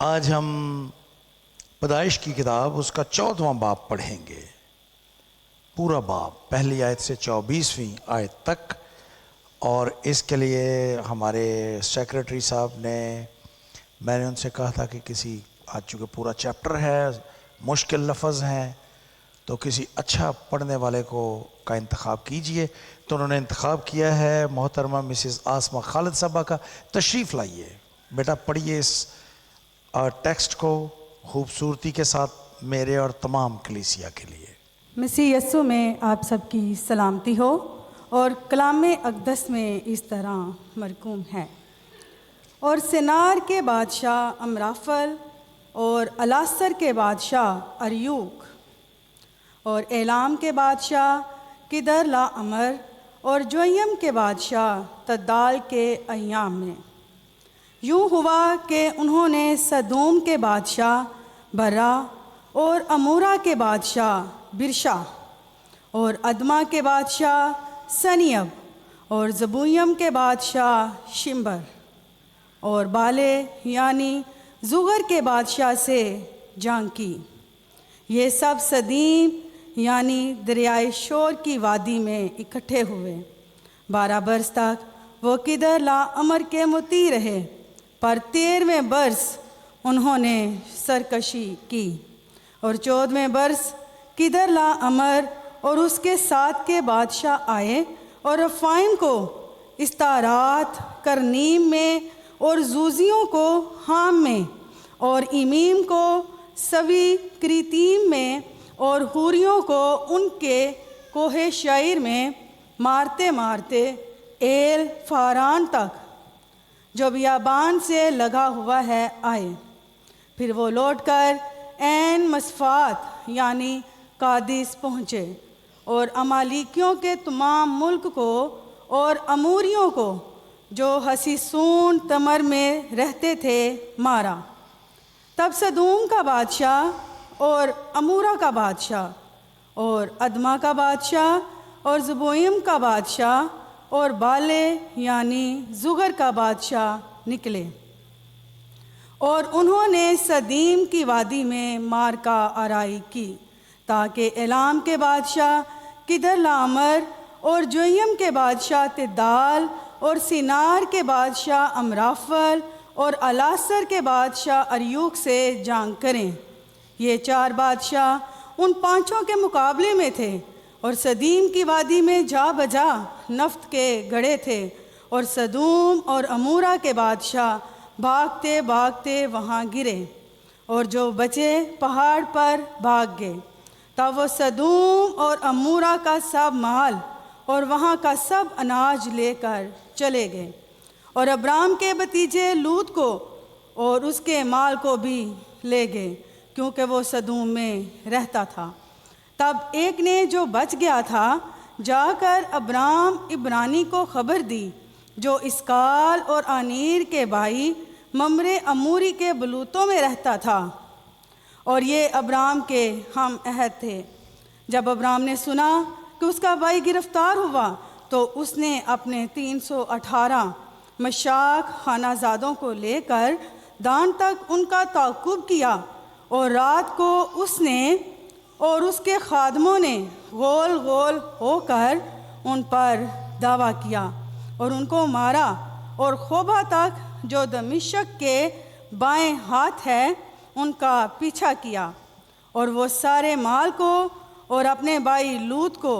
آج ہم پیدائش کی کتاب اس کا 14واں باب پڑھیں گے، پورا باب پہلی آیت سے 24ویں آیت تک۔ اور اس کے لیے ہمارے سیکریٹری صاحب میں نے ان سے کہا تھا کہ آج چونکہ پورا چیپٹر ہے، مشکل لفظ ہیں، تو کسی اچھا پڑھنے والے کا انتخاب کیجئے۔ تو انہوں نے انتخاب کیا ہے محترمہ مسز آسمہ خالد صاحبہ کا۔ تشریف لائیے بیٹا، پڑھیے اس ٹیکسٹ کو خوبصورتی کے ساتھ میرے اور تمام کلیسیا کے لیے۔ مسیح یسوع میں آپ سب کی سلامتی ہو، اور کلام اقدس میں اس طرح مرقوم ہے: اور سنار کے بادشاہ امرافل اور الاسر کے بادشاہ اریوک اور ایلام کے بادشاہ کدر لا امر اور جویم کے بادشاہ تدال کے ایام میں یوں ہوا کہ انہوں نے سدوم کے بادشاہ برا اور امورا کے بادشاہ برشا اور ادما کے بادشاہ سنیب اور زبویم کے بادشاہ شمبر اور بالے یعنی زغر کے بادشاہ سے جنگ کی۔ یہ سب سدیم یعنی دریائے شور کی وادی میں اکٹھے ہوئے۔ 12 برس تک وہ کدر لا امر کے مطیع رہے، پر 13ویں برس انہوں نے سرکشی کی، اور 14ویں برس کدر لا امر اور اس کے ساتھ کے بادشاہ آئے اور رفائم کو استارات کرنیم میں اور زوزیوں کو حام میں اور ایمیم کو سوی کریتیم میں اور حوریوں کو ان کے کوہ شعیر میں مارتے مارتے ایل فاران تک جو بیابان سے لگا ہوا ہے آئے۔ پھر وہ لوٹ کر عین مصفات یعنی قادس پہنچے اور امالیکیوں کے تمام ملک کو اور اموریوں کو جو حسیسون تمر میں رہتے تھے مارا۔ تب سدوم کا بادشاہ اور امورا کا بادشاہ اور ادما کا بادشاہ اور زبویم کا بادشاہ اور بالے یعنی زغر کا بادشاہ نکلے، اور انہوں نے سدیم کی وادی میں مارکا آرائی کی، تاکہ ایلام کے بادشاہ کدر لامر اور جویم کے بادشاہ تدال اور سینار کے بادشاہ امرافل اور الاسر کے بادشاہ اریوک سے جنگ کریں۔ یہ 4 بادشاہ ان 5 کے مقابلے میں تھے، اور سدیم کی وادی میں جا بجا نفط کے گڑھے تھے، اور سدوم اور امورا کے بادشاہ بھاگتے بھاگتے وہاں گرے، اور جو بچے پہاڑ پر بھاگ گئے۔ تب وہ سدوم اور امورا کا سب مال اور وہاں کا سب اناج لے کر چلے گئے، اور ابرام کے بھتیجے لوط کو اور اس کے مال کو بھی لے گئے، کیونکہ وہ سدوم میں رہتا تھا۔ تب ایک نے جو بچ گیا تھا جا کر ابرام عبرانی کو خبر دی، جو اسکال اور آنیر کے بھائی ممرے اموری کے بلوتوں میں رہتا تھا، اور یہ ابرام کے ہم عہد تھے۔ جب ابرام نے سنا کہ اس کا بھائی گرفتار ہوا، تو اس نے اپنے 318 مشاک خانہ زادوں کو لے کر دان تک ان کا تعاقب کیا، اور رات کو اس نے اور اس کے خادموں نے غول غول ہو کر ان پر دعویٰ کیا اور ان کو مارا، اور خوبا تک جو دمشق کے بائیں ہاتھ ہے ان کا پیچھا کیا، اور وہ سارے مال کو اور اپنے بھائی لوط کو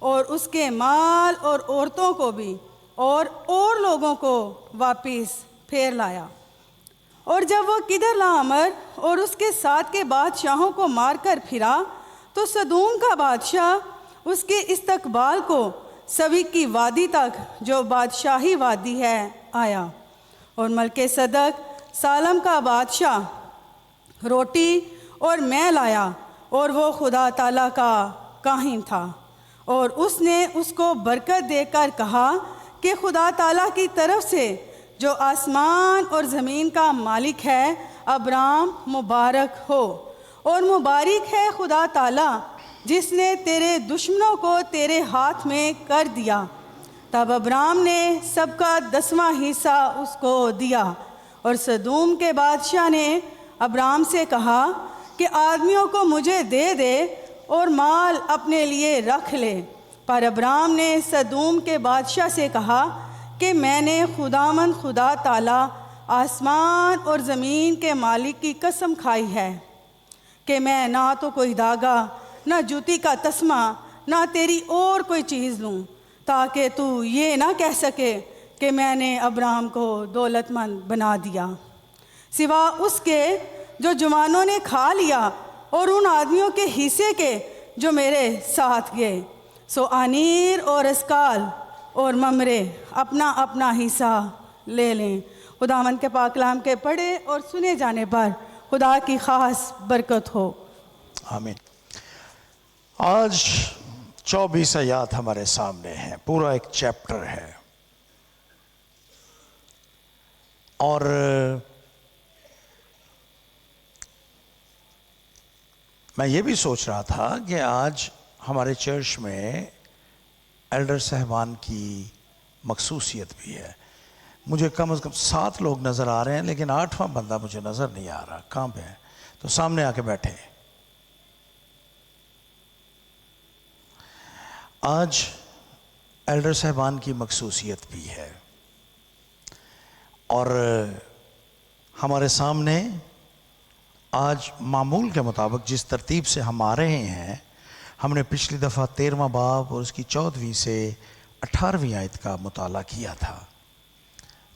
اور اس کے مال اور عورتوں کو بھی اور لوگوں کو واپس پھیر لایا۔ اور جب وہ کدر لامر اور اس کے ساتھ کے بادشاہوں کو مار کر پھرا، تو سدوم کا بادشاہ اس کے استقبال کو سوی کی وادی تک جو بادشاہی وادی ہے آیا، اور ملک صدق سالم کا بادشاہ روٹی اور میں لایا، اور وہ خدا تعالیٰ کا کاہن تھا، اور اس نے اس کو برکت دے کر کہا کہ خدا تعالیٰ کی طرف سے جو آسمان اور زمین کا مالک ہے ابرام مبارک ہو، اور مبارک ہے خدا تعالیٰ جس نے تیرے دشمنوں کو تیرے ہاتھ میں کر دیا۔ تب ابرام نے سب کا 10واں حصہ اس کو دیا، اور سدوم کے بادشاہ نے ابرام سے کہا کہ آدمیوں کو مجھے دے دے اور مال اپنے لیے رکھ لے۔ پر ابرام نے سدوم کے بادشاہ سے کہا کہ میں نے خداوند خدا تعالیٰ آسمان اور زمین کے مالک کی قسم کھائی ہے کہ میں نہ تو کوئی داغا، نہ جوتی کا تسمہ، نہ تیری اور کوئی چیز لوں، تاکہ تو یہ نہ کہہ سکے کہ میں نے ابرام کو دولت مند بنا دیا، سوا اس کے جو جوانوں نے کھا لیا اور ان آدمیوں کے حصے کے جو میرے ساتھ گئے۔ سو آنیر اور اسکال اور ممرے اپنا اپنا حصہ لے لیں۔ خداوند کے پاک کلام کے پڑھے اور سنے جانے پر خدا کی خاص برکت ہو۔ آمین۔ آج 24 آیات ہمارے سامنے ہیں، پورا ایک چیپٹر ہے، اور میں یہ بھی سوچ رہا تھا کہ آج ہمارے چرچ میں ایلڈر صاحبان کی مخصوصیت بھی ہے۔ مجھے کم از کم 7 لوگ نظر آ رہے ہیں، لیکن 8واں بندہ مجھے نظر نہیں آ رہا، کہاں پہ ہے؟ تو سامنے آ کے بیٹھے۔ آج ایلڈر صاحبان کی مخصوصیت بھی ہے، اور ہمارے سامنے آج معمول کے مطابق جس ترتیب سے ہم آ رہے ہیں، ہم نے پچھلی دفعہ 13واں باب اور اس کی 14ویں سے 18ویں آیت کا مطالعہ کیا تھا،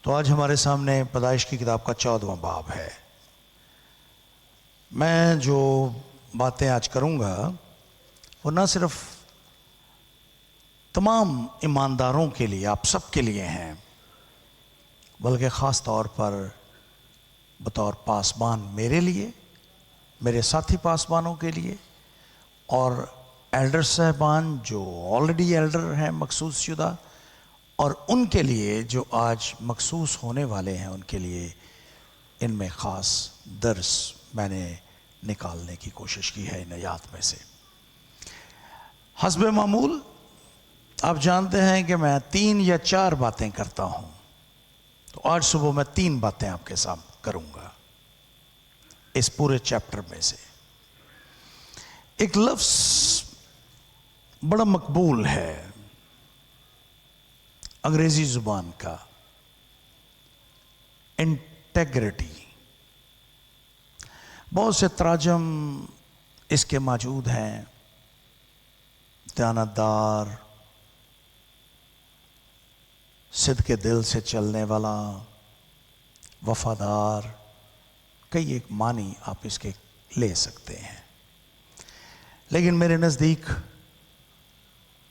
تو آج ہمارے سامنے پیدائش کی کتاب کا 14واں باب ہے۔ میں جو باتیں آج کروں گا وہ نہ صرف تمام ایمانداروں کے لیے، آپ سب کے لیے ہیں، بلکہ خاص طور پر بطور پاسبان میرے لیے، میرے ساتھی پاسبانوں کے لیے، اور ایلڈر صاحبان جو آلریڈی ایلڈر ہیں مخصوص شدہ، اور ان کے لیے جو آج مخصوص ہونے والے ہیں، ان کے لیے ان میں خاص درس میں نے نکالنے کی کوشش کی ہے ان آیات میں سے۔ حسب معمول آپ جانتے ہیں کہ میں 3 یا 4 باتیں کرتا ہوں، تو آج صبح میں 3 باتیں آپ کے ساتھ کروں گا اس پورے چیپٹر میں سے۔ ایک لفظ بڑا مقبول ہے انگریزی زبان کا، انٹیگریٹی۔ بہت سے تراجم اس کے موجود ہیں، دیانتدار، صدق دل سے چلنے والا، وفادار، کئی ایک معنی آپ اس کے لے سکتے ہیں، لیکن میرے نزدیک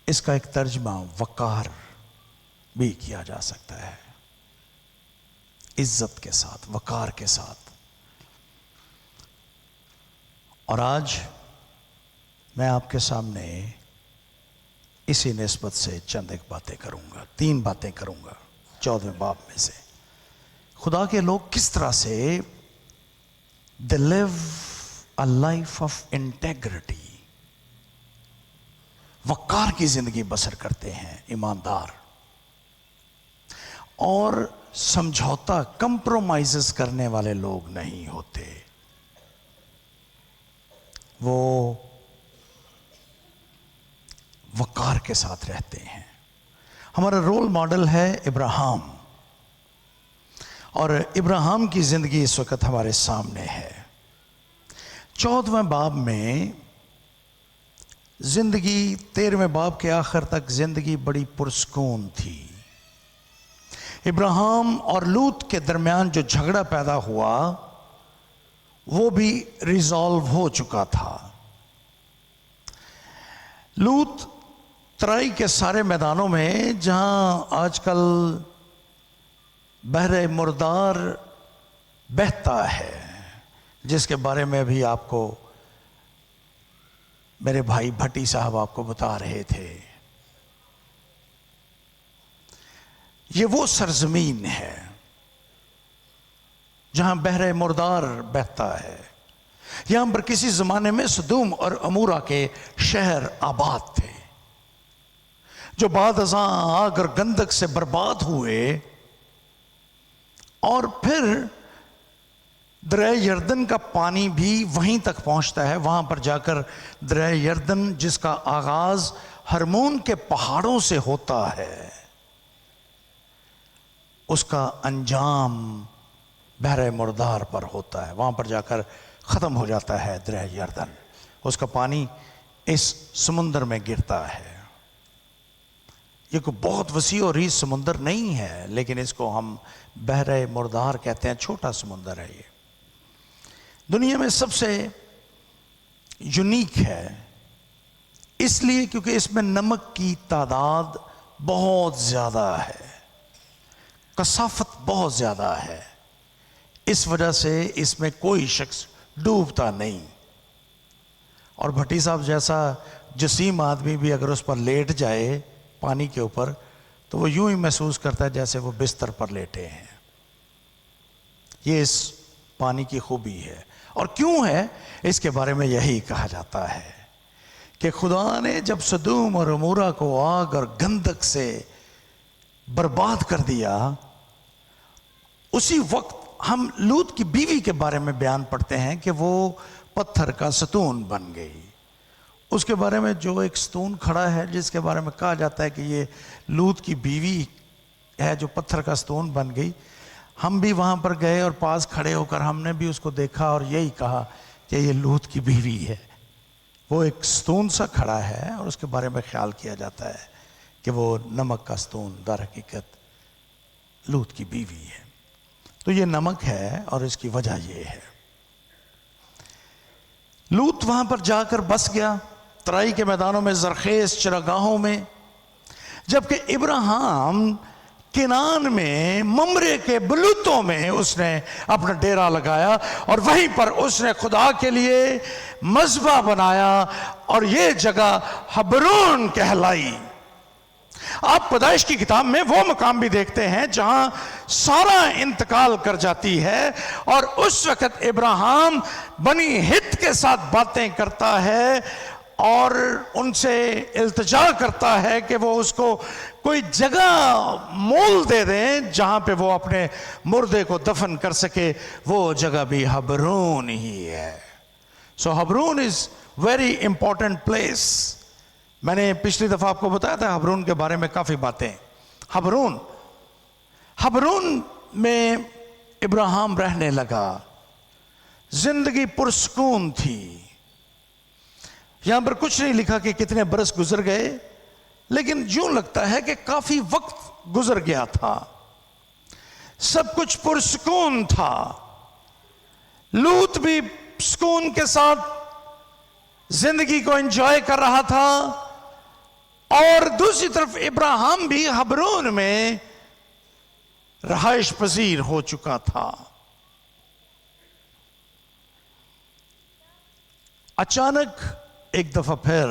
اس کا ایک ترجمہ وقار بھی کیا جا سکتا ہے، عزت کے ساتھ، وقار کے ساتھ۔ اور آج میں آپ کے سامنے اسی نسبت سے چند ایک باتیں کروں گا، 3 باتیں کروں گا 14ویں باب میں سے۔ خدا کے لوگ کس طرح سے they live a life of integrity، وقار کی زندگی بسر کرتے ہیں، ایماندار، اور سمجھوتا، کمپرومائزز کرنے والے لوگ نہیں ہوتے، وہ وقار کے ساتھ رہتے ہیں۔ ہمارا رول ماڈل ہے ابراہیم، اور ابراہیم کی زندگی اس وقت ہمارے سامنے ہے۔ 14ویں باب میں زندگی، 13ویں باب کے آخر تک زندگی بڑی پرسکون تھی۔ ابراہیم اور لوط کے درمیان جو جھگڑا پیدا ہوا وہ بھی ریزالو ہو چکا تھا۔ لوط ترائی کے سارے میدانوں میں جہاں آج کل بحر مردار بہتا ہے، جس کے بارے میں بھی آپ کو میرے بھائی بھٹی صاحب آپ کو بتا رہے تھے، یہ وہ سرزمین ہے جہاں بحر مردار بہتا ہے۔ یہاں پر کسی زمانے میں سدوم اور عمورہ کے شہر آباد تھے، جو بعد ازاں آگ اور گندک سے برباد ہوئے، اور پھر دریا یردن کا پانی بھی وہیں تک پہنچتا ہے. وہاں پر جا کر دریا یردن جس کا آغاز ہرمون کے پہاڑوں سے ہوتا ہے، اس کا انجام بحر مردار پر ہوتا ہے. وہاں پر جا کر ختم ہو جاتا ہے دریا یردن. اس کا پانی اس سمندر میں گرتا ہے. یہ کوئی بہت وسیع اور ریز سمندر نہیں ہے، لیکن اس کو ہم بحر مردار کہتے ہیں. چھوٹا سمندر ہے. یہ دنیا میں سب سے یونیک ہے، اس لیے کیونکہ اس میں نمک کی تعداد بہت زیادہ ہے، کثافت بہت زیادہ ہے. اس وجہ سے اس میں کوئی شخص ڈوبتا نہیں. اور بھٹی صاحب جیسا جسیم آدمی بھی اگر اس پر لیٹ جائے پانی کے اوپر تو وہ یوں ہی محسوس کرتا ہے جیسے وہ بستر پر لیٹے ہیں. یہ اس پانی کی خوبی ہے. اور کیوں ہے اس کے بارے میں یہی کہا جاتا ہے کہ خدا نے جب سدوم اور عمورہ کو آگ اور گندک سے برباد کر دیا، اسی وقت ہم لوط کی بیوی کے بارے میں بیان پڑھتے ہیں کہ وہ پتھر کا ستون بن گئی. اس کے بارے میں جو ایک ستون کھڑا ہے جس کے بارے میں کہا جاتا ہے کہ یہ لوط کی بیوی ہے جو پتھر کا ستون بن گئی. ہم بھی وہاں پر گئے اور پاس کھڑے ہو کر ہم نے بھی اس کو دیکھا اور یہی کہا کہ یہ لوط کی بیوی ہے. وہ ایک ستون سا کھڑا ہے اور اس کے بارے میں خیال کیا جاتا ہے کہ وہ نمک کا ستون در حقیقت لوط کی بیوی ہے. تو یہ نمک ہے اور اس کی وجہ یہ ہے. لوط وہاں پر جا کر بس گیا، ترائی کے میدانوں میں، زرخیز چراگاہوں میں. جبکہ ابراہیم کنان میں ممرے کے بلوتوں میں اس نے اپنا ڈیرا لگایا اور وہیں پر اس نے خدا کے لیے مذبح بنایا اور یہ جگہ حبرون کہلائی. آپ پیدائش کی کتاب میں وہ مقام بھی دیکھتے ہیں جہاں سارہ انتقال کر جاتی ہے اور اس وقت ابراہیم بنی ہت کے ساتھ باتیں کرتا ہے اور ان سے التجا کرتا ہے کہ وہ اس کو کوئی جگہ مول دے دیں جہاں پہ وہ اپنے مردے کو دفن کر سکے. وہ جگہ بھی حبرون ہی ہے. سو Hebron is very important place. میں نے پچھلی دفعہ آپ کو بتایا تھا حبرون کے بارے میں کافی باتیں. حبرون میں ابراہیم رہنے لگا. زندگی پرسکون تھی. یہاں پر کچھ نہیں لکھا کہ کتنے برس گزر گئے، لیکن یوں لگتا ہے کہ کافی وقت گزر گیا تھا. سب کچھ پرسکون تھا. لوط بھی سکون کے ساتھ زندگی کو انجوائے کر رہا تھا اور دوسری طرف ابراہیم بھی حبرون میں رہائش پذیر ہو چکا تھا. اچانک ایک دفعہ پھر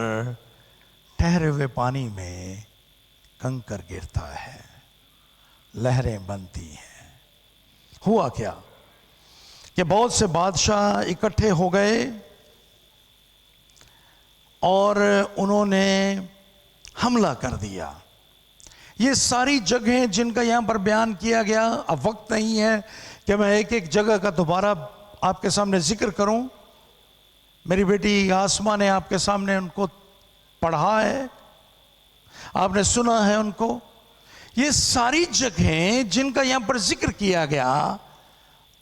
ٹھہرے ہوئے پانی میں کنکر گرتا ہے، لہریں بنتی ہیں. ہوا کیا کہ بہت سے بادشاہ اکٹھے ہو گئے اور انہوں نے حملہ کر دیا. یہ ساری جگہیں جن کا یہاں پر بیان کیا گیا، اب وقت نہیں ہے کہ میں ایک ایک جگہ کا دوبارہ آپ کے سامنے ذکر کروں. میری بیٹی آسمہ نے آپ کے سامنے ان کو پڑھا ہے، آپ نے سنا ہے ان کو. یہ ساری جگہیں جن کا یہاں پر ذکر کیا گیا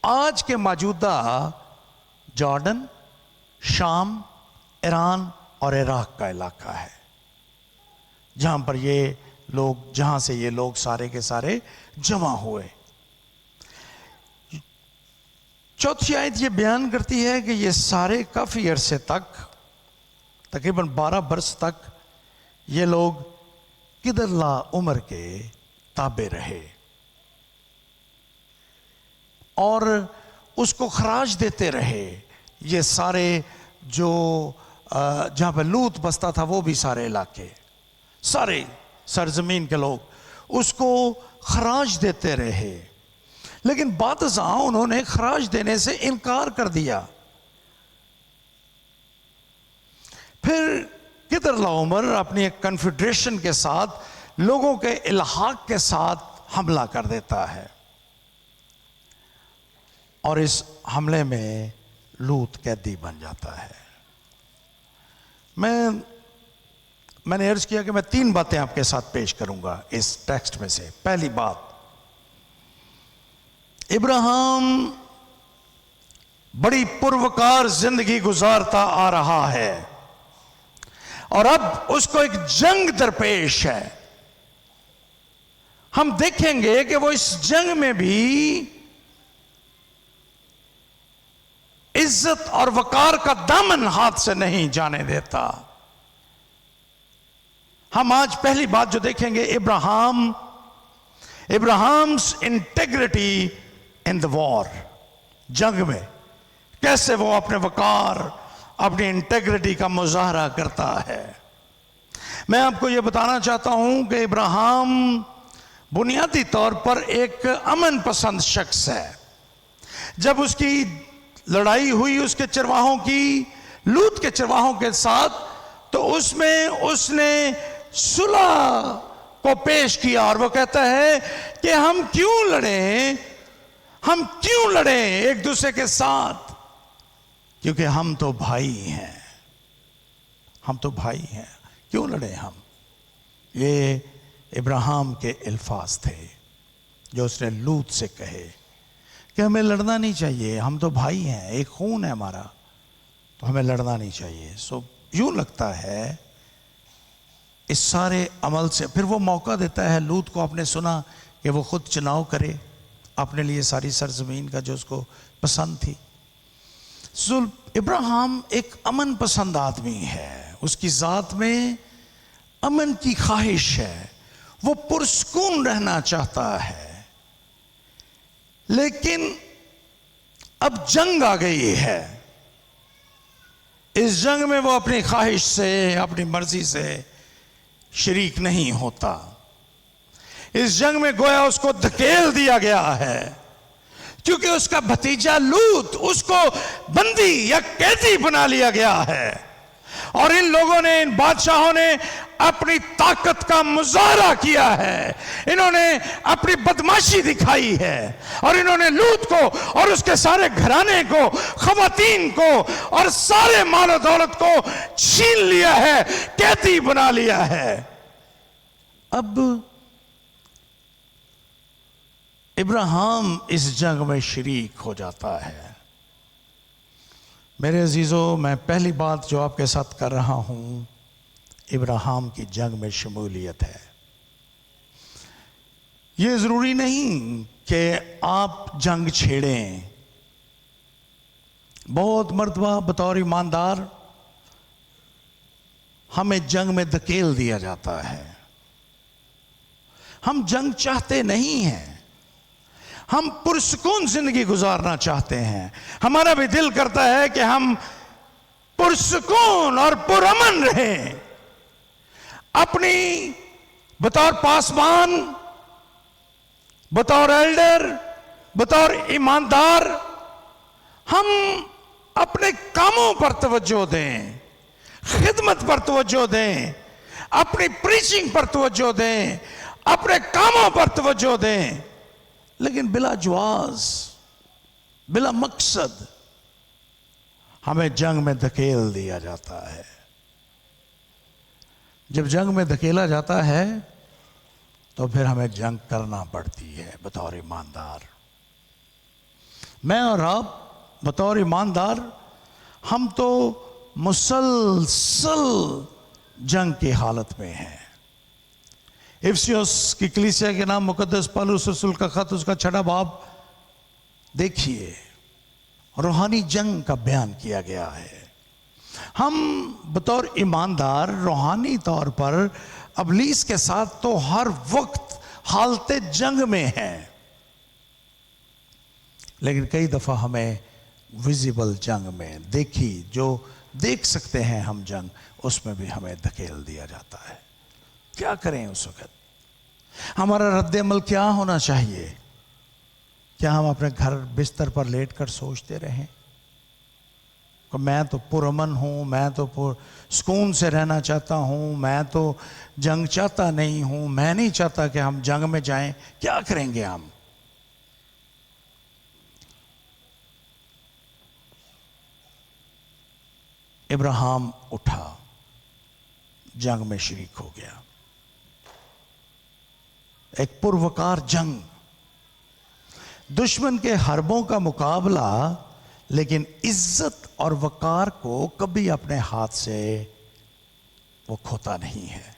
آج کے موجودہ جارڈن، شام، ایران اور عراق کا علاقہ ہے، جہاں پر جہاں سے یہ لوگ سارے کے سارے جمع ہوئے. چوتھی آیت یہ بیان کرتی ہے کہ یہ سارے کافی عرصے تک، تقریباً 12 برس تک یہ لوگ کدرلا عمر کے تابع رہے اور اس کو خراج دیتے رہے. یہ سارے جو جہاں پہ لوط بستا تھا وہ بھی سارے علاقے، سارے سرزمین کے لوگ اس کو خراج دیتے رہے. لیکن بعد ازاں انہوں نے خراج دینے سے انکار کر دیا. پھر کدرلاؤمر اپنی ایک کنفیڈریشن کے ساتھ لوگوں کے الحاق کے ساتھ حملہ کر دیتا ہے. اور اس حملے میں لوط قیدی بن جاتا ہے. میں نے عرض کیا کہ میں 3 باتیں آپ کے ساتھ پیش کروں گا اس ٹیکسٹ میں سے. پہلی بات، ابراہیم بڑی پروکار زندگی گزارتا آ رہا ہے اور اب اس کو ایک جنگ درپیش ہے. ہم دیکھیں گے کہ وہ اس جنگ میں بھی عزت اور وقار کا دامن ہاتھ سے نہیں جانے دیتا. ہم آج پہلی بات جو دیکھیں گے، ابراہیم's انٹیگریٹی ان دا وار، جنگ میں کیسے وہ اپنے وقار، اپنی انٹیگریٹی کا مظاہرہ کرتا ہے. میں آپ کو یہ بتانا چاہتا ہوں کہ ابراہیم بنیادی طور پر ایک امن پسند شخص ہے. جب اس کی لڑائی ہوئی اس کے چرواہوں کی، لوط کے چرواہوں کے ساتھ، تو اس میں اس نے صلح کو پیش کیا اور وہ کہتا ہے کہ ہم کیوں لڑیں ایک دوسرے کے ساتھ، کیونکہ ہم تو بھائی ہیں، کیوں لڑیں ہم. یہ ابراہیم کے الفاظ تھے جو اس نے لوط سے کہے کہ ہمیں لڑنا نہیں چاہیے، ہم تو بھائی ہیں، ایک خون ہے ہمارا، تو ہمیں لڑنا نہیں چاہیے. یوں لگتا ہے اس سارے عمل سے پھر وہ موقع دیتا ہے لوط کو. آپ نے سنا کہ وہ خود چناؤ کرے اپنے لیے ساری سرزمین کا جو اس کو پسند تھی. ابراہیم ایک امن پسند آدمی ہے، اس کی ذات میں امن کی خواہش ہے، وہ پرسکون رہنا چاہتا ہے. لیکن اب جنگ آ گئی ہے، اس جنگ میں وہ اپنی خواہش سے، اپنی مرضی سے شریک نہیں ہوتا. اس جنگ میں گویا اس کو دھکیل دیا گیا ہے، کیونکہ اس کا بھتیجا لوط اس کو بندی یا قیدی بنا لیا گیا ہے. اور ان لوگوں نے، ان بادشاہوں نے اپنی طاقت کا مظاہرہ کیا ہے، انہوں نے اپنی بدماشی دکھائی ہے، اور انہوں نے لوط کو اور اس کے سارے گھرانے کو، خواتین کو اور سارے مال و دولت کو چھین لیا ہے، قیدی بنا لیا ہے. اب ابراہیم اس جنگ میں شریک ہو جاتا ہے. میرے عزیزو، میں پہلی بات جو آپ کے ساتھ کر رہا ہوں، ابراہیم کی جنگ میں شمولیت ہے. یہ ضروری نہیں کہ آپ جنگ چھیڑیں. بہت مرتبہ بطور ایماندار ہمیں جنگ میں دھکیل دیا جاتا ہے. ہم جنگ چاہتے نہیں ہیں، ہم پرسکون زندگی گزارنا چاہتے ہیں. ہمارا بھی دل کرتا ہے کہ ہم پرسکون اور پرامن رہیں. اپنی بطور پاسبان، بطور ایلڈر، بطور ایماندار ہم اپنے کاموں پر توجہ دیں، خدمت پر توجہ دیں، اپنی پریچنگ پر توجہ دیں، اپنے کاموں پر توجہ دیں. لیکن بلا جواز، بلا مقصد ہمیں جنگ میں دھکیل دیا جاتا ہے. جب جنگ میں دھکیلا جاتا ہے تو پھر ہمیں جنگ کرنا پڑتی ہے بطور ایماندار. میں اور آپ بطور ایماندار ہم تو مسلسل جنگ کی حالت میں ہیں. افسیوس کی کلیسیا کے نام مقدس پالوس رسول کا خط، اس کا 6 باب دیکھیے، روحانی جنگ کا بیان کیا گیا ہے. ہم بطور ایماندار روحانی طور پر ابلیس کے ساتھ تو ہر وقت حالت جنگ میں ہیں، لیکن کئی دفعہ ہمیں ویزیبل جنگ میں جو دیکھ سکتے ہیں ہم جنگ، اس میں بھی ہمیں دھکیل دیا جاتا ہے. کیا کریں اس وقت؟ ہمارا رد عمل کیا ہونا چاہیے؟ کیا ہم اپنے گھر بستر پر لیٹ کر سوچتے رہیں کہ میں تو پرامن ہوں، میں تو سکون سے رہنا چاہتا ہوں، میں تو جنگ چاہتا نہیں ہوں، میں نہیں چاہتا کہ ہم جنگ میں جائیں؟ کیا کریں گے ہم؟ ابراہیم اٹھا, جنگ میں شریک ہو گیا. ایک پروکار جنگ, دشمن کے حربوں کا مقابلہ, لیکن عزت اور وقار کو کبھی اپنے ہاتھ سے وہ کھوتا نہیں ہے.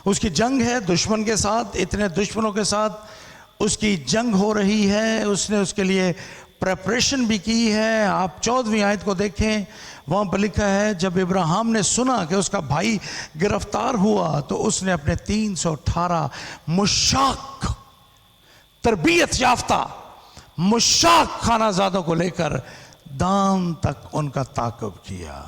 اس کی جنگ ہے دشمن کے ساتھ, اتنے دشمنوں کے ساتھ اس کی جنگ ہو رہی ہے, اس نے اس کے لیے پریپریشن بھی کی ہے. آپ 14ویں آیت کو دیکھیں, وہاں پر لکھا ہے جب ابراہیم نے سنا کہ اس کا بھائی گرفتار ہوا تو اس نے اپنے 318 مشاق, تربیت یافتہ مشاق خانہ زادوں کو لے کر دان تک ان کا تعاقب کیا.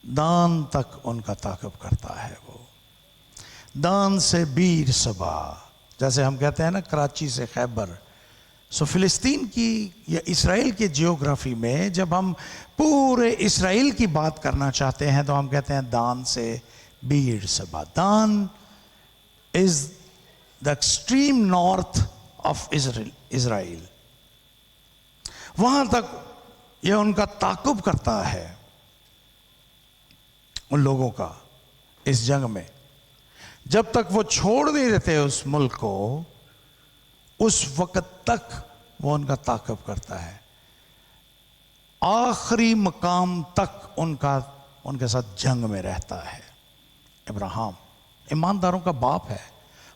دان تک ان کا تعاقب کرتا ہے وہ. دان سے بیر سبا, جیسے ہم کہتے ہیں نا کراچی سے خیبر. سو فلسطین کی یا اسرائیل کی جیوگرافی میں جب ہم پورے اسرائیل کی بات کرنا چاہتے ہیں تو ہم کہتے ہیں دان سے Beersheba. Dan is the extreme north of Israel. وہاں تک یہ ان کا تعاقب کرتا ہے ان لوگوں کا اس جنگ میں. جب تک وہ چھوڑ نہیں دیتے اس ملک کو, اس وقت تک وہ ان کا تعاقب کرتا ہے. آخری مقام تک ان کے ساتھ جنگ میں رہتا ہے. ابراہیم ایمانداروں کا باپ ہے,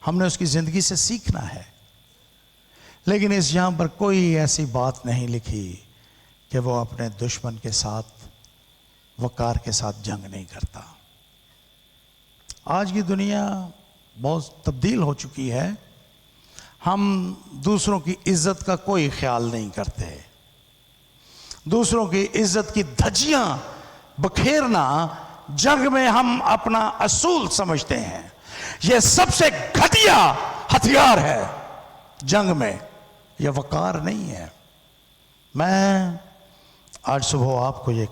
ہم نے اس کی زندگی سے سیکھنا ہے. لیکن اس یہاں پر کوئی ایسی بات نہیں لکھی کہ وہ اپنے دشمن کے ساتھ وقار کے ساتھ جنگ نہیں کرتا. آج کی دنیا بہت تبدیل ہو چکی ہے. ہم دوسروں کی عزت کا کوئی خیال نہیں کرتے. دوسروں کی عزت کی دھجیاں بکھیرنا جنگ میں ہم اپنا اصول سمجھتے ہیں. یہ سب سے گھٹیا ہتھیار ہے جنگ میں, یہ وقار نہیں ہے. میں آج صبح آپ کو یہ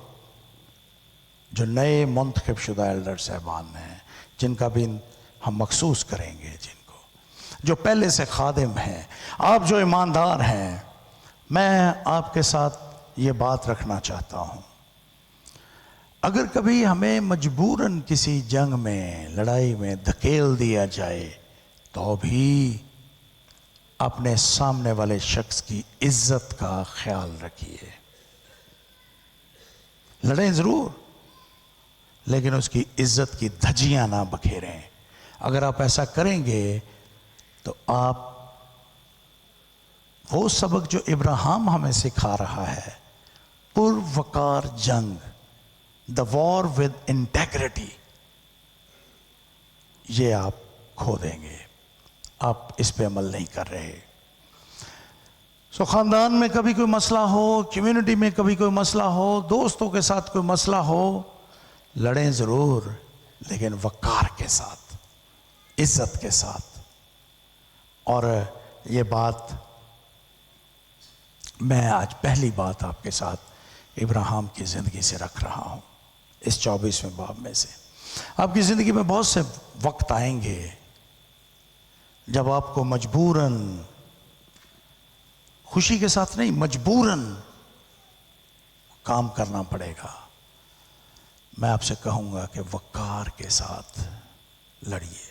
جو نئے منتخب شدہ ایلڈر صاحبان ہیں, جن کا بھی ہم مخصوص کریں گے, جن کو جو پہلے سے خادم ہیں, آپ جو ایماندار ہیں, میں آپ کے ساتھ یہ بات رکھنا چاہتا ہوں. اگر کبھی ہمیں مجبوراً کسی جنگ میں, لڑائی میں دھکیل دیا جائے تو بھی اپنے سامنے والے شخص کی عزت کا خیال رکھیے. لڑیں ضرور, لیکن اس کی عزت کی دھجیاں نہ بکھیریں. اگر آپ ایسا کریں گے تو آپ وہ سبق جو ابراہیم ہمیں سکھا رہا ہے, پروکار جنگ, دا وار ود انٹیگریٹی, یہ آپ کھو دیں گے. آپ اس پہ عمل نہیں کر رہے. سو خاندان میں کبھی کوئی مسئلہ ہو, کمیونٹی میں کبھی کوئی مسئلہ ہو, دوستوں کے ساتھ کوئی مسئلہ ہو, لڑیں ضرور لیکن وقار کے ساتھ, عزت کے ساتھ. اور یہ بات میں آج پہلی بات آپ کے ساتھ ابراہیم کی زندگی سے رکھ رہا ہوں. اس 24ویں باب میں سے آپ کی زندگی میں بہت سے وقت آئیں گے جب آپ کو مجبوراً, خوشی کے ساتھ نہیں, مجبوراً کام کرنا پڑے گا. میں آپ سے کہوں گا کہ وقار کے ساتھ لڑیے.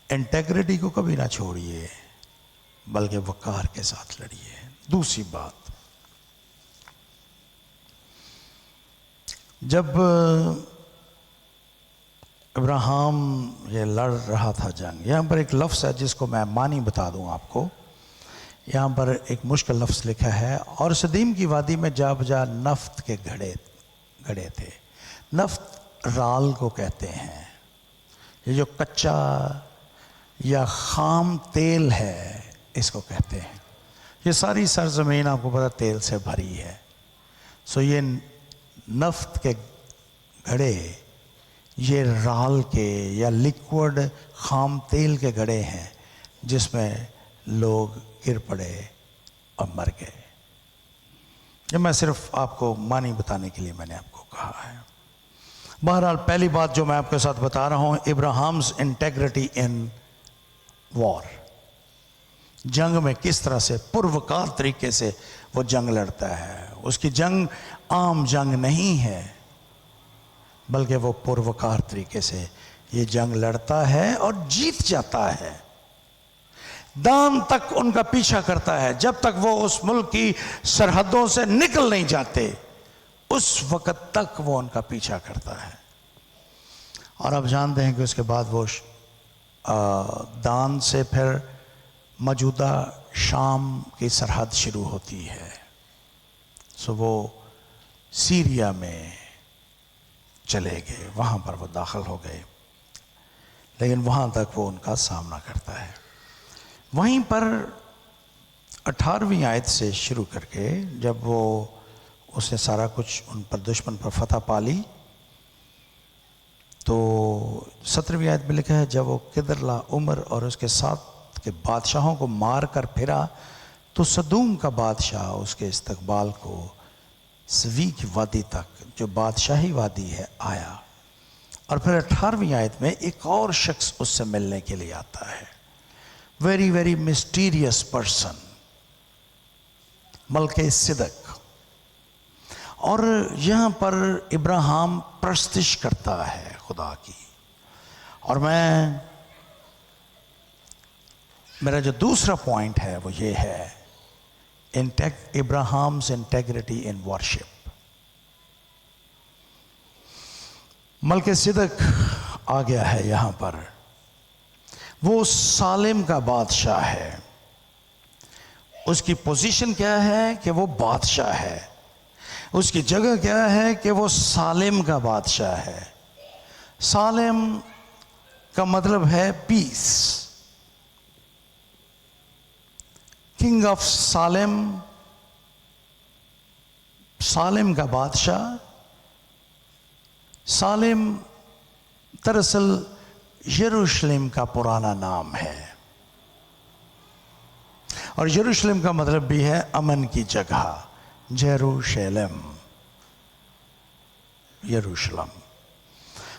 انٹیگریٹی کو کبھی نہ چھوڑیے, بلکہ وقار کے ساتھ لڑیے. دوسری بات, جب ابراہیم یہ لڑ رہا تھا جنگ, یہاں پر ایک لفظ ہے جس کو میں معنی بتا دوں آپ کو. یہاں پر ایک مشکل لفظ لکھا ہے, اور سدیم کی وادی میں جا بجا نفت کے گھڑے تھے. نفت رال کو کہتے ہیں. یہ جو کچا یا خام تیل ہے اس کو کہتے ہیں. یہ ساری سرزمین آپ کو پتا تیل سے بھری ہے. سو یہ نفت کے گھڑے, یہ رال کے یا لیکوڈ خام تیل کے گھڑے ہیں جس میں لوگ گر پڑے اور مر گئے. یہ میں صرف آپ کو معنی بتانے کے لیے میں نے آپ کو کہا ہے. بہرحال پہلی بات جو میں آپ کے ساتھ بتا رہا ہوں, ابراہیم's انٹیگریٹی ان وار. جنگ میں کس طرح سے پروکار طریقے سے وہ جنگ لڑتا ہے. اس کی جنگ عام جنگ نہیں ہے، بلکہ وہ پروکار طریقے سے یہ جنگ لڑتا ہے اور جیت جاتا ہے. دان تک ان کا پیچھا کرتا ہے، جب تک وہ اس ملک کی سرحدوں سے نکل نہیں جاتے اس وقت تک وہ ان کا پیچھا کرتا ہے. اور آپ جانتے ہیں کہ اس کے بعد وہ دان سے پھر موجودہ شام کی سرحد شروع ہوتی ہے. سو وہ سیریا میں چلے گئے، وہاں پر وہ داخل ہو گئے، لیکن وہاں تک وہ ان کا سامنا کرتا ہے. وہیں پر 18ویں آیت سے شروع کر کے جب اس نے سارا کچھ ان پر دشمن پر فتح پا لی، تو 17ویں آیت میں لکھا ہے جب وہ کدرلا عمر اور اس کے ساتھ کے بادشاہوں کو مار کر پھرا تو سدوم کا بادشاہ اس کے استقبال کو سوی کی وادی تک جو بادشاہی وادی ہے آیا. اور پھر 18ویں آیت میں ایک اور شخص اس سے ملنے کے لیے آتا ہے. ویری ویری مسٹیریس پرسن، ملک صدق. اور یہاں پر ابراہیم پرستش کرتا ہے خدا کی. اور میرا جو دوسرا پوائنٹ ہے وہ یہ ہے ابراہیم's انٹیگریٹی ان ورشپ. ملک صدق آ گیا ہے یہاں پر. وہ سالم کا بادشاہ ہے. اس کی پوزیشن کیا ہے کہ وہ بادشاہ ہے. اس کی جگہ کیا ہے کہ وہ سالم کا بادشاہ ہے. سالم کا مطلب ہے پیس. کنگ آف سالم، سالم کا بادشاہ. سالم دراصل یروشلم کا پرانا نام ہے، اور یروشلم کا مطلب بھی ہے امن کی جگہ. جیروشلم، یروشلم.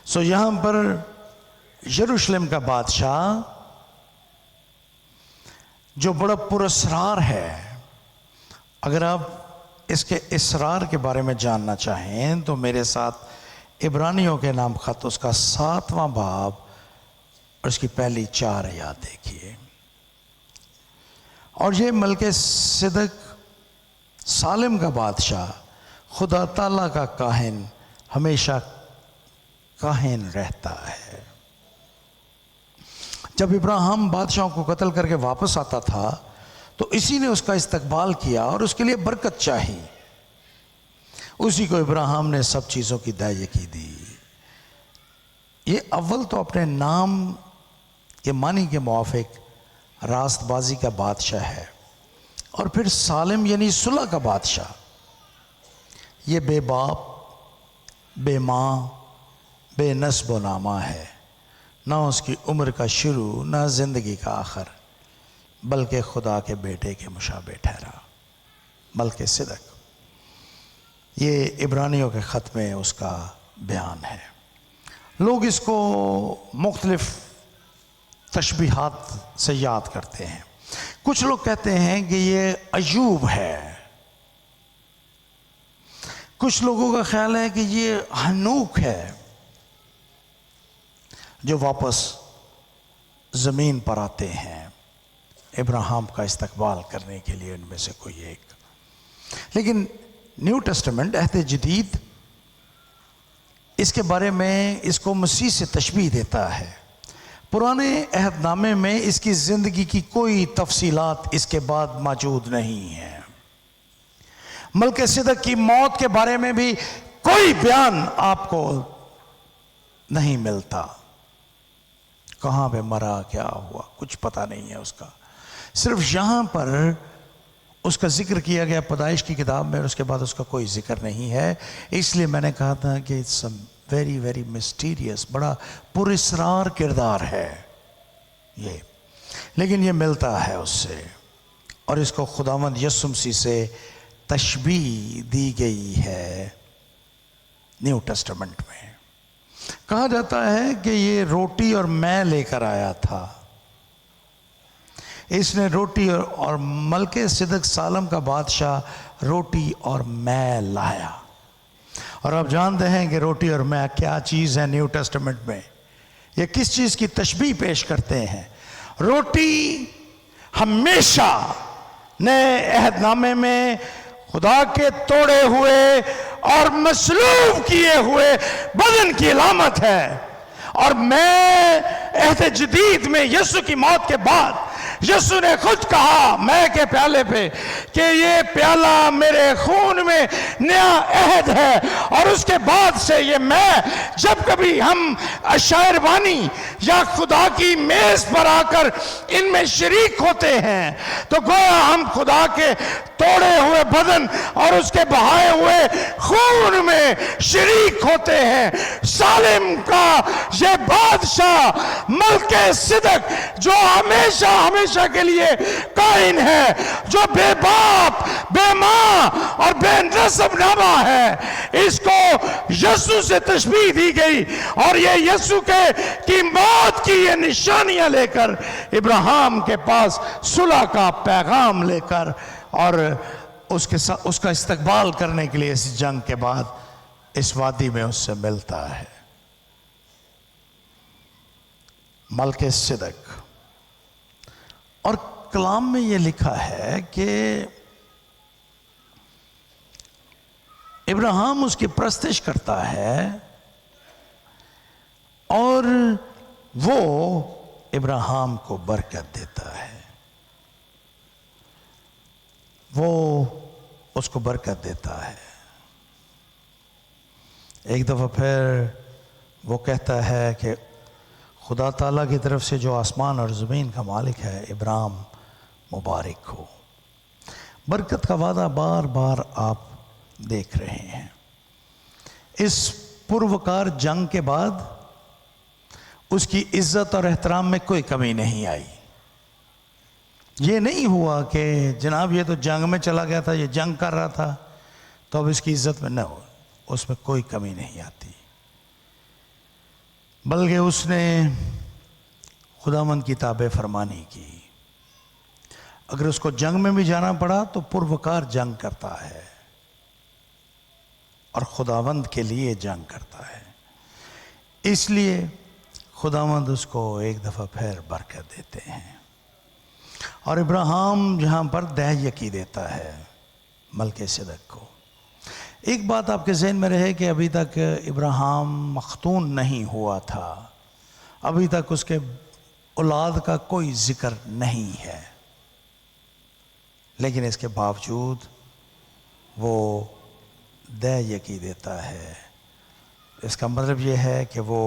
سو یہاں پر یروشلم کا بادشاہ جو بڑا پراسرار ہے. اگر آپ اس کے اسرار کے بارے میں جاننا چاہیں تو میرے ساتھ عبرانیوں کے نام خط اس کا 7واں باب اور اس کی پہلی 4 آیات دیکھیے. اور یہ ملک صدق سالم کا بادشاہ خدا تعالیٰ کا کاہن ہمیشہ کاہن رہتا ہے. جب ابراہیم بادشاہوں کو قتل کر کے واپس آتا تھا تو اسی نے اس کا استقبال کیا اور اس کے لیے برکت چاہی. اسی کو ابراہیم نے سب چیزوں کی دائیکی دی. یہ اول تو اپنے نام کے معنی کے موافق راست بازی کا بادشاہ ہے، اور پھر سالم یعنی صلح کا بادشاہ. یہ بے باپ، بے ماں، بے نسب و نامہ ہے. نہ اس کی عمر کا شروع نہ زندگی کا آخر، بلکہ خدا کے بیٹے کے مشابہ ٹھہرا. ملک صدق، یہ عبرانیوں کے خط میں اس کا بیان ہے. لوگ اس کو مختلف تشبیہات سے یاد کرتے ہیں. کچھ لوگ کہتے ہیں کہ یہ ایوب ہے. کچھ لوگوں کا خیال ہے کہ یہ ہنوک ہے جو واپس زمین پر آتے ہیں ابراہیم کا استقبال کرنے کے لیے، ان میں سے کوئی ایک. لیکن نیو ٹیسٹمنٹ عہد جدید اس کے بارے میں اس کو مسیح سے تشبیہ دیتا ہے. پرانے عہد نامے میں اس کی زندگی کی کوئی تفصیلات اس کے بعد موجود نہیں ہیں. ملک صدق کی موت کے بارے میں بھی کوئی بیان آپ کو نہیں ملتا. کہاں پہ مرا، کیا ہوا، کچھ پتہ نہیں ہے اس کا. صرف یہاں پر اس کا ذکر کیا گیا پیدائش کی کتاب میں، اور اس کے بعد اس کا کوئی ذکر نہیں ہے. اس لیے میں نے کہا تھا کہ اٹس ویری ویری مسٹیریس، بڑا پراسرار کردار ہے یہ. لیکن یہ ملتا ہے اس سے، اور اس کو خداوند یسوع مسیح سے تشبیہ دی گئی ہے نیو ٹیسٹمنٹ میں. کہا جاتا ہے کہ یہ روٹی اور میں لے کر آیا تھا. اس نے روٹی اور ملک صدق سالم کا بادشاہ روٹی اور مے لایا. اور آپ جانتے ہیں کہ روٹی اور مے کیا چیز ہے نیو ٹیسٹمنٹ میں. یہ کس چیز کی تشبیہ پیش کرتے ہیں؟ روٹی ہمیشہ نئے عہد نامے میں خدا کے توڑے ہوئے اور مصلوب کیے ہوئے بدن کی علامت ہے. اور میں عہد جدید میں یسوع کی موت کے بعد یسوع نے خود کہا میں کے پیالے پہ کہ یہ پیالہ میرے خون میں نیا عہد ہے. اور اس کے بعد سے یہ میں جب کبھی ہم شاعربانی یا خدا کی میز پر آ کر ان میں شریک ہوتے ہیں تو گویا ہم خدا کے توڑے ہوئے بدن اور اس کے بہائے ہوئے خون میں شریک ہوتے ہیں. سالم کا یہ بادشاہ ملک صدق جو ہمیشہ ہمیشہ کے لیے قائم ہے، جو بے باپ بے ماں اور بے نسب نامہ ہے، اس کو یسوع سے تشبیہ دی گئی. اور یہ یسوع کی موت کی یہ نشانیاں لے کر ابراہیم کے پاس صلح کا پیغام لے کر اور اس کا استقبال کرنے کے لیے اس جنگ کے بعد اس وادی میں اس سے ملتا ہے. ملک صدق. اور کلام میں یہ لکھا ہے کہ ابراہیم اس کی پرستش کرتا ہے اور وہ ابراہیم کو برکت دیتا ہے. وہ اس کو برکت دیتا ہے. ایک دفعہ پھر وہ کہتا ہے کہ خدا تعالیٰ کی طرف سے جو آسمان اور زمین کا مالک ہے ابراہیم مبارک ہو. برکت کا وعدہ بار بار آپ دیکھ رہے ہیں. اس پروکار جنگ کے بعد اس کی عزت اور احترام میں کوئی کمی نہیں آئی. یہ نہیں ہوا کہ جناب یہ تو جنگ میں چلا گیا تھا، یہ جنگ کر رہا تھا تو اب اس کی عزت میں نہ ہو. اس میں کوئی کمی نہیں آتی، بلکہ اس نے خداوند کی تابع فرمانی کی. اگر اس کو جنگ میں بھی جانا پڑا تو پروکار جنگ کرتا ہے اور خداوند کے لیے جنگ کرتا ہے. اس لیے خداوند اس کو ایک دفعہ پھر برکت دیتے ہیں. اور ابراہیم جہاں پر دہ یقی دیتا ہے ملک صدق کو. ایک بات آپ کے ذہن میں رہے کہ ابھی تک ابراہیم مختون نہیں ہوا تھا، ابھی تک اس کے اولاد کا کوئی ذکر نہیں ہے، لیکن اس کے باوجود وہ دہ یقی دیتا ہے. اس کا مطلب یہ ہے کہ وہ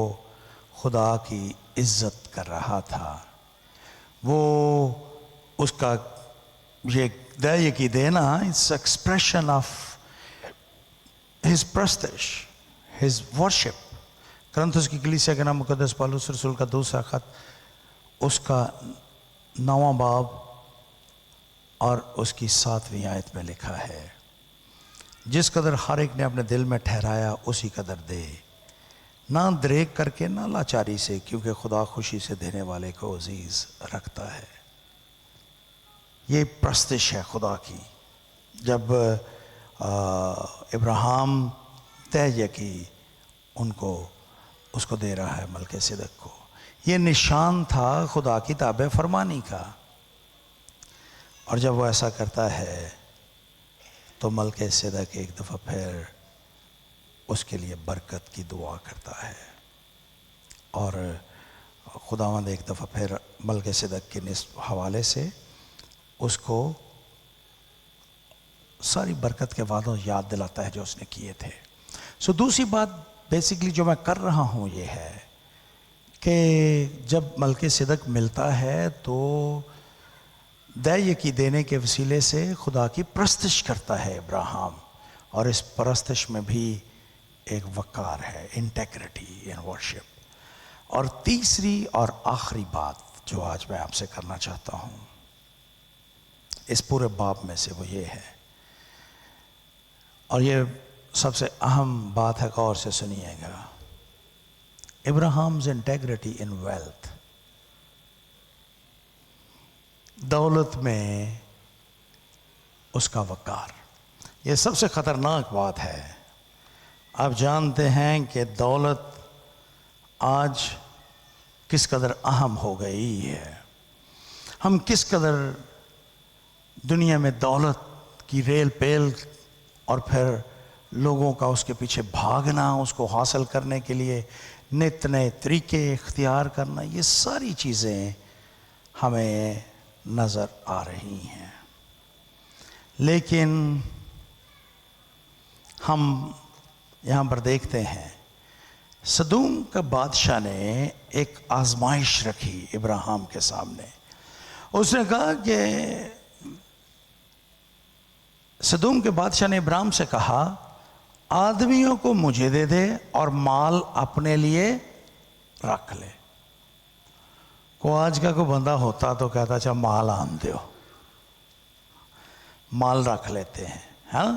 خدا کی عزت کر رہا تھا. وہ اس کا یہ دہ یقی دینا it's expression of his prestige, his worship. کرنتھس کی کلیسیا کے نام مقدس پالوس رسول کا دوسرا خط اس کا 9واں باب اور اس کی 7ویں آیت میں لکھا ہے، جس قدر ہر ایک نے اپنے دل میں ٹھہرایا اسی قدر دے، نہ دریغ کر کے نہ لاچاری سے، کیونکہ خدا خوشی سے دینے والے کو عزیز رکھتا ہے. یہ پرستش ہے خدا کی. جب ابراہیم طے یقی اس کو دے رہا ہے ملک صدق کو، یہ نشان تھا خدا کی تابع فرمانی کا. اور جب وہ ایسا کرتا ہے تو ملک صدق ایک دفعہ پھر اس کے لیے برکت کی دعا کرتا ہے. اور خداوند ایک دفعہ پھر ملک صدق کے حوالے سے اس کو ساری برکت کے وعدوں یاد دلاتا ہے جو اس نے کیے تھے. سو دوسری بات بیسیکلی جو میں کر رہا ہوں یہ ہے کہ جب ملک صدق ملتا ہے تو دہ یقی دینے کے وسیلے سے خدا کی پرستش کرتا ہے ابراہیم، اور اس پرستش میں بھی ایک وقار ہے، انٹیگریٹی ان ورشپ. اور تیسری اور آخری بات جو آج میں آپ سے کرنا چاہتا ہوں اس پورے باب میں سے وہ یہ ہے، اور یہ سب سے اہم بات ہے، غور سے سنیے گا. ابراہیم's integrity in wealth. دولت میں اس کا وقار، یہ سب سے خطرناک بات ہے۔ آپ جانتے ہیں کہ دولت آج کس قدر اہم ہو گئی ہے، ہم کس قدر دنیا میں دولت کی ریل پیل اور پھر لوگوں کا اس کے پیچھے بھاگنا، اس کو حاصل کرنے کے لیے نت نئے طریقے اختیار کرنا، یہ ساری چیزیں ہمیں نظر آ رہی ہیں۔ لیکن ہم یہاں پر دیکھتے ہیں سدوم کا بادشاہ نے ایک آزمائش رکھی ابراہیم کے سامنے۔ اس نے کہا کہ سدوم کے بادشاہ نے ابراہیم سے کہا آدمیوں کو مجھے دے دے اور مال اپنے لیے رکھ لے۔ کو آج کا کوئی بندہ ہوتا تو کہتا اچھا مال آن دیو، مال رکھ لیتے ہیں۔ ہاں،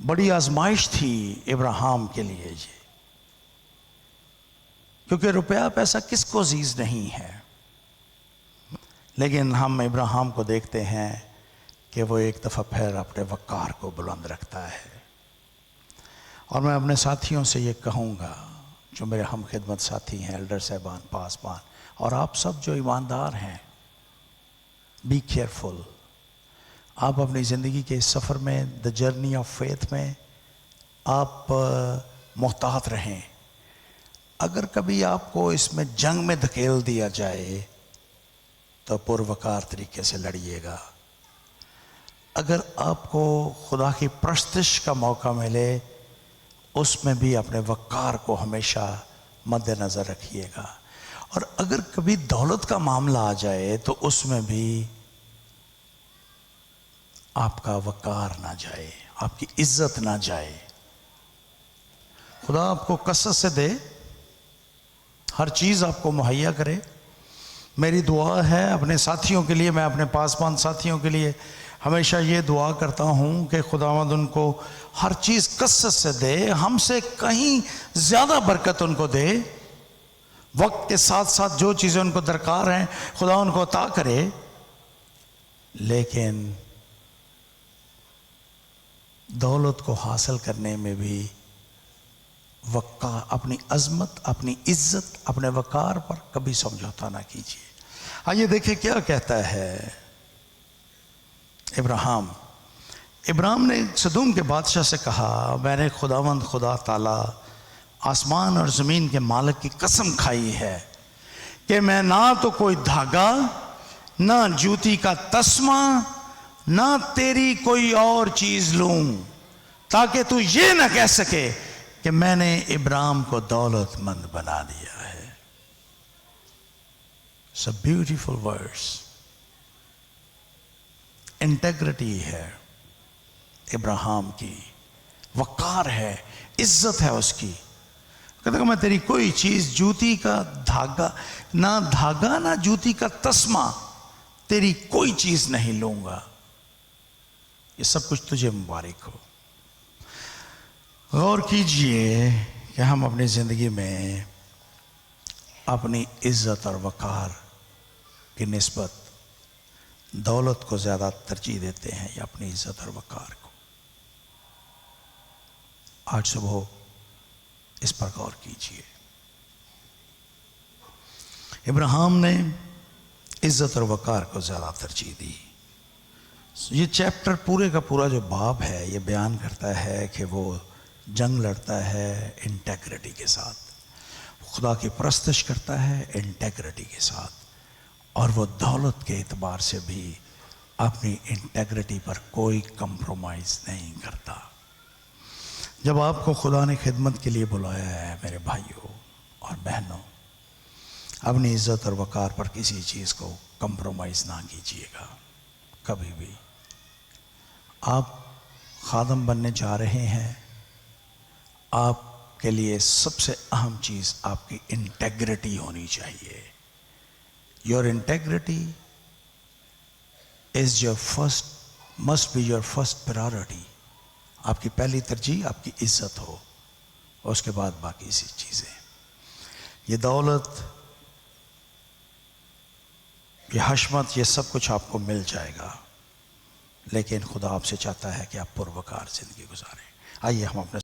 بڑی آزمائش تھی ابراہیم کے لیے یہ، کیونکہ روپیہ پیسہ کس کو عزیز نہیں ہے۔ لیکن ہم ابراہیم کو دیکھتے ہیں کہ وہ ایک دفعہ پھر اپنے وقار کو بلند رکھتا ہے۔ اور میں اپنے ساتھیوں سے یہ کہوں گا جو میرے ہم خدمت ساتھی ہیں، ایلڈر صاحبان، پاسبان، اور آپ سب جو ایماندار ہیں، بی کیئرفل۔ آپ اپنی زندگی کے اس سفر میں، دا جرنی آف فیتھ میں، آپ محتاط رہیں۔ اگر کبھی آپ کو اس میں جنگ میں دھکیل دیا جائے تو پروقار طریقے سے لڑیے گا۔ اگر آپ کو خدا کی پرستش کا موقع ملے، اس میں بھی اپنے وقار کو ہمیشہ مد نظر رکھیے گا۔ اور اگر کبھی دولت کا معاملہ آ جائے تو اس میں بھی آپ کا وقار نہ جائے، آپ کی عزت نہ جائے۔ خدا آپ کو کثرت سے دے، ہر چیز آپ کو مہیا کرے۔ میری دعا ہے اپنے ساتھیوں کے لیے، میں اپنے پاسبان ساتھیوں کے لیے ہمیشہ یہ دعا کرتا ہوں کہ خداوند ان کو ہر چیز کثرت سے دے، ہم سے کہیں زیادہ برکت ان کو دے۔ وقت کے ساتھ ساتھ جو چیزیں ان کو درکار ہیں خدا ان کو عطا کرے، لیکن دولت کو حاصل کرنے میں بھی وقار، اپنی عظمت، اپنی عزت، اپنے وقار پر کبھی سمجھوتا نہ کیجیے۔ آئیے دیکھیں کیا کہتا ہے ابراہیم نے سدوم کے بادشاہ سے کہا میں نے خداوند خدا تعالی آسمان اور زمین کے مالک کی قسم کھائی ہے کہ میں نہ تو کوئی دھاگا، نہ جوتی کا تسمہ، نہ تیری کوئی اور چیز لوں، تاکہ تو یہ نہ کہہ سکے کہ میں نے ابراہیم کو دولت مند بنا دیا ہے۔ It's a beautiful verse۔ Integrity ہے ابراہیم کی، وقار ہے، عزت ہے اس کی۔ کہتا کہ میں تیری کوئی چیز، جوتی کا دھاگا، نہ جوتی کا تسمہ، تیری کوئی چیز نہیں لوں گا، یہ سب کچھ تجھے مبارک ہو۔ غور کیجئے کہ ہم اپنی زندگی میں اپنی عزت اور وقار کی نسبت دولت کو زیادہ ترجیح دیتے ہیں یا اپنی عزت اور وقار کو۔ آج صبح اس پر غور کیجئے۔ ابراہیم نے عزت اور وقار کو زیادہ ترجیح دی۔ یہ چیپٹر پورے کا پورا جو باب ہے یہ بیان کرتا ہے کہ وہ جنگ لڑتا ہے انٹیگریٹی کے ساتھ، خدا کی پرستش کرتا ہے انٹیگریٹی کے ساتھ، اور وہ دولت کے اعتبار سے بھی اپنی انٹیگریٹی پر کوئی کمپرومائز نہیں کرتا۔ جب آپ کو خدا نے خدمت کے لیے بلایا ہے میرے بھائیوں اور بہنوں، اپنی عزت اور وقار پر کسی چیز کو کمپرومائز نہ کیجیے گا کبھی بھی۔ آپ خادم بننے جا رہے ہیں، آپ کے لیے سب سے اہم چیز آپ کی انٹیگریٹی ہونی چاہیے۔ Your integrity is your must be your first priority۔ آپ کی پہلی ترجیح آپ کی عزت ہو، اور اس کے بعد باقی سی چیزیں۔ یہ دولت، یہ حشمت، یہ سب کچھ آپ کو مل جائے گا، لیکن خدا آپ سے چاہتا ہے کہ آپ پروکار زندگی گزاریں۔ آئیے ہم اپنے